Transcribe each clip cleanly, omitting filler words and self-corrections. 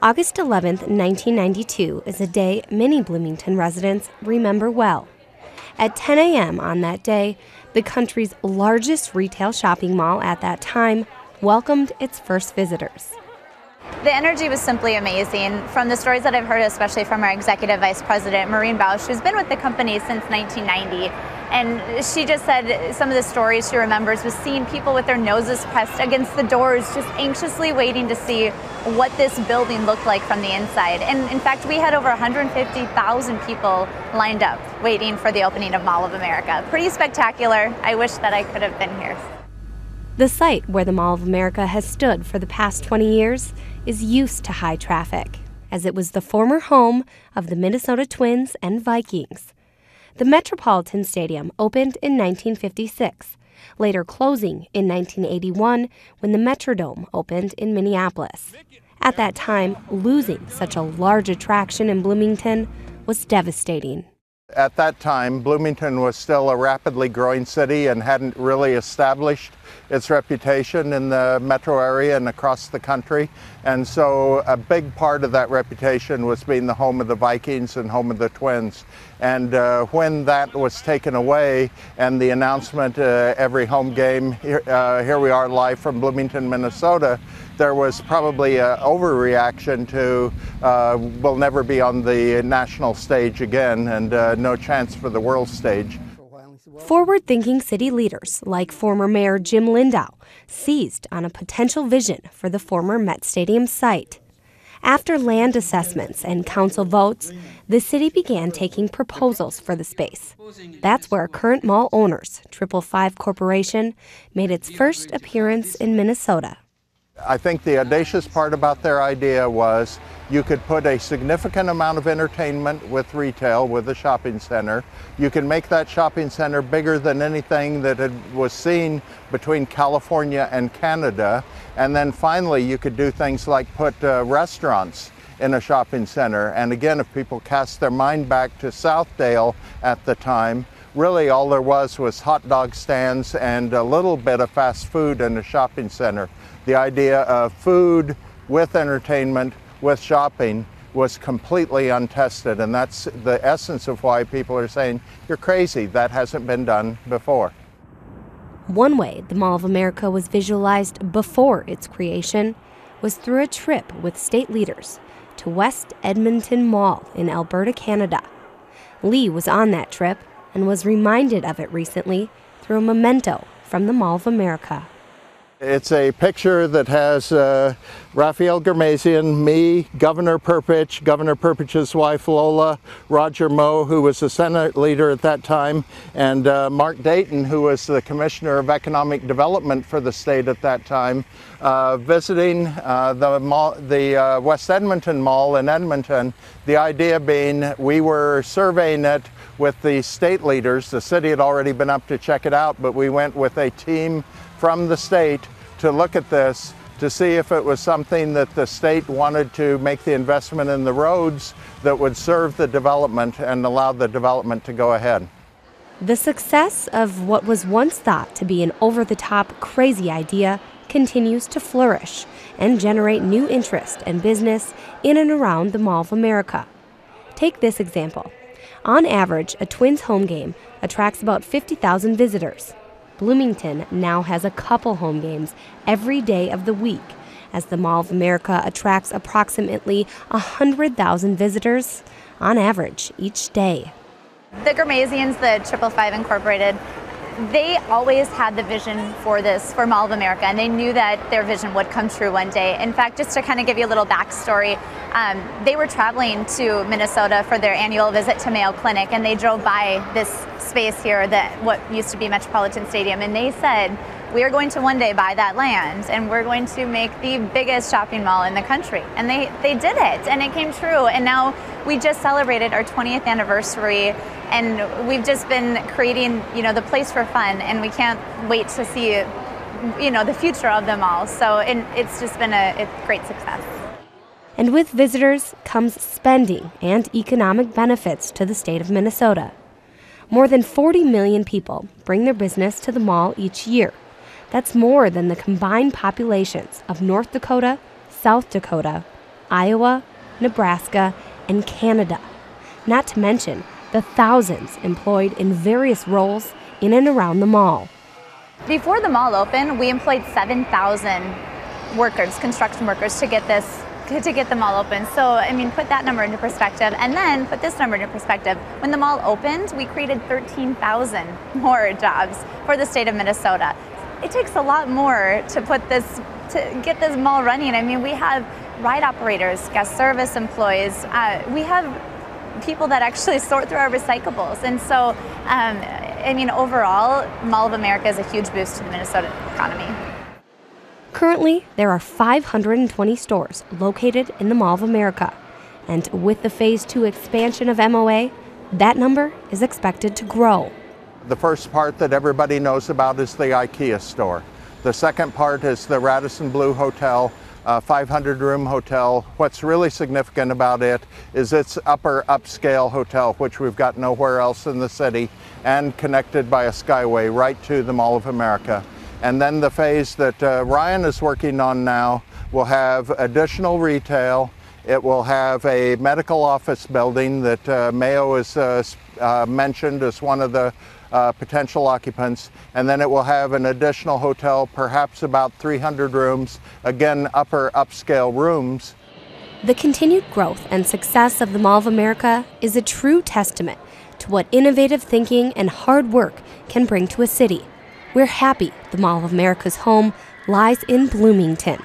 August 11th, 1992 is a day many Bloomington residents remember well. At 10 a.m. on that day, the country's largest retail shopping mall at that time welcomed its first visitors. The energy was simply amazing. From the stories that I've heard, especially from our executive vice president, Maureen Bausch, who's been with the company since 1990, and she just said some of the stories she remembers was seeing people with their noses pressed against the doors, just anxiously waiting to see what this building looked like from the inside. And in fact, we had over 150,000 people lined up waiting for the opening of Mall of America. Pretty spectacular. I wish that I could have been here. The site where the Mall of America has stood for the past 20 years is used to high traffic, as it was the former home of the Minnesota Twins and Vikings. The Metropolitan Stadium opened in 1956, later closing in 1981 when the Metrodome opened in Minneapolis. At that time, losing such a large attraction in Bloomington was devastating. At that time, Bloomington was still a rapidly growing city and hadn't really established its reputation in the metro area and across the country. And so a big part of that reputation was being the home of the Vikings and home of the Twins. And when that was taken away and the announcement every home game, here we are live from Bloomington, Minnesota, there was probably an overreaction to we'll never be on the national stage again and no chance for the world stage. Forward-thinking city leaders like former Mayor Jim Lindow seized on a potential vision for the former Met Stadium site. After land assessments and council votes, the city began taking proposals for the space. That's where current mall owners, 555 Corporation, made its first appearance in Minnesota. I think the audacious part about their idea was you could put a significant amount of entertainment with retail, with a shopping center. You can make that shopping center bigger than anything that was seen between California and Canada. And then finally, you could do things like put restaurants in a shopping center. And again, if people cast their mind back to Southdale at the time, really all there was hot dog stands and a little bit of fast food in a shopping center. The idea of food with entertainment, with shopping, was completely untested, and that's the essence of why people are saying, you're crazy, that hasn't been done before. One way the Mall of America was visualized before its creation was through a trip with state leaders to West Edmonton Mall in Alberta, Canada. Lee was on that trip and was reminded of it recently through a memento from the Mall of America. It's a picture that has Raphael Germazian, me, Governor Perpich, Governor Perpich's wife Lola, Roger Moe, who was the Senate leader at that time, and Mark Dayton, who was the Commissioner of Economic Development for the state at that time, visiting the West Edmonton Mall in Edmonton. The idea being we were surveying it with the state leaders. The city had already been up to check it out, but we went with a team from the state to look at this to see if it was something that the state wanted to make the investment in the roads that would serve the development and allow the development to go ahead. The success of what was once thought to be an over-the-top crazy idea continues to flourish and generate new interest and business in and around the Mall of America. Take this example. On average, a Twins home game attracts about 50,000 visitors. Bloomington now has a couple home games every day of the week, as the Mall of America attracts approximately 100,000 visitors on average each day. The Germazians, the 555 Incorporated, they always had the vision for this, for Mall of America, and they knew that their vision would come true one day. In fact, just to kind of give you a little backstory, they were traveling to Minnesota for their annual visit to Mayo Clinic, and they drove by this space here, what used to be Metropolitan Stadium, and they said, we are going to one day buy that land and we're going to make the biggest shopping mall in the country. And they did it, and it came true. And now we just celebrated our 20th anniversary, and we've just been creating, the place for fun, and we can't wait to see, the future of them all. So it's just been a great success. And with visitors comes spending and economic benefits to the state of Minnesota. More than 40 million people bring their business to the mall each year. That's more than the combined populations of North Dakota, South Dakota, Iowa, Nebraska, and Canada, not to mention the thousands employed in various roles in and around the mall. Before the mall opened, we employed 7,000 workers, construction workers, to get the mall open. So, I mean, put that number into perspective, and then put this number into perspective. When the mall opened, we created 13,000 more jobs for the state of Minnesota. It takes a lot more to get this mall running. I mean, we have ride operators, guest service employees. We have people that actually sort through our recyclables. And so, I mean, overall, Mall of America is a huge boost to the Minnesota economy. Currently, there are 520 stores located in the Mall of America. And with the Phase 2 expansion of MOA, that number is expected to grow. The first part that everybody knows about is the IKEA store. The second part is the Radisson Blu Hotel, 500-room hotel. What's really significant about it is it's upper upscale hotel, which we've got nowhere else in the city, and connected by a skyway right to the Mall of America. And then the phase that Ryan is working on now will have additional retail. It will have a medical office building that Mayo is mentioned as one of the potential occupants, and then it will have an additional hotel, perhaps about 300 rooms, again upper upscale rooms. The continued growth and success of the Mall of America is a true testament to what innovative thinking and hard work can bring to a city. We're happy the Mall of America's home lies in Bloomington.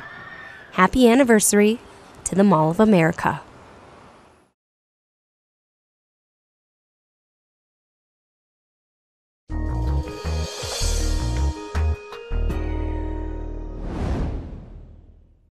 Happy anniversary to the Mall of America.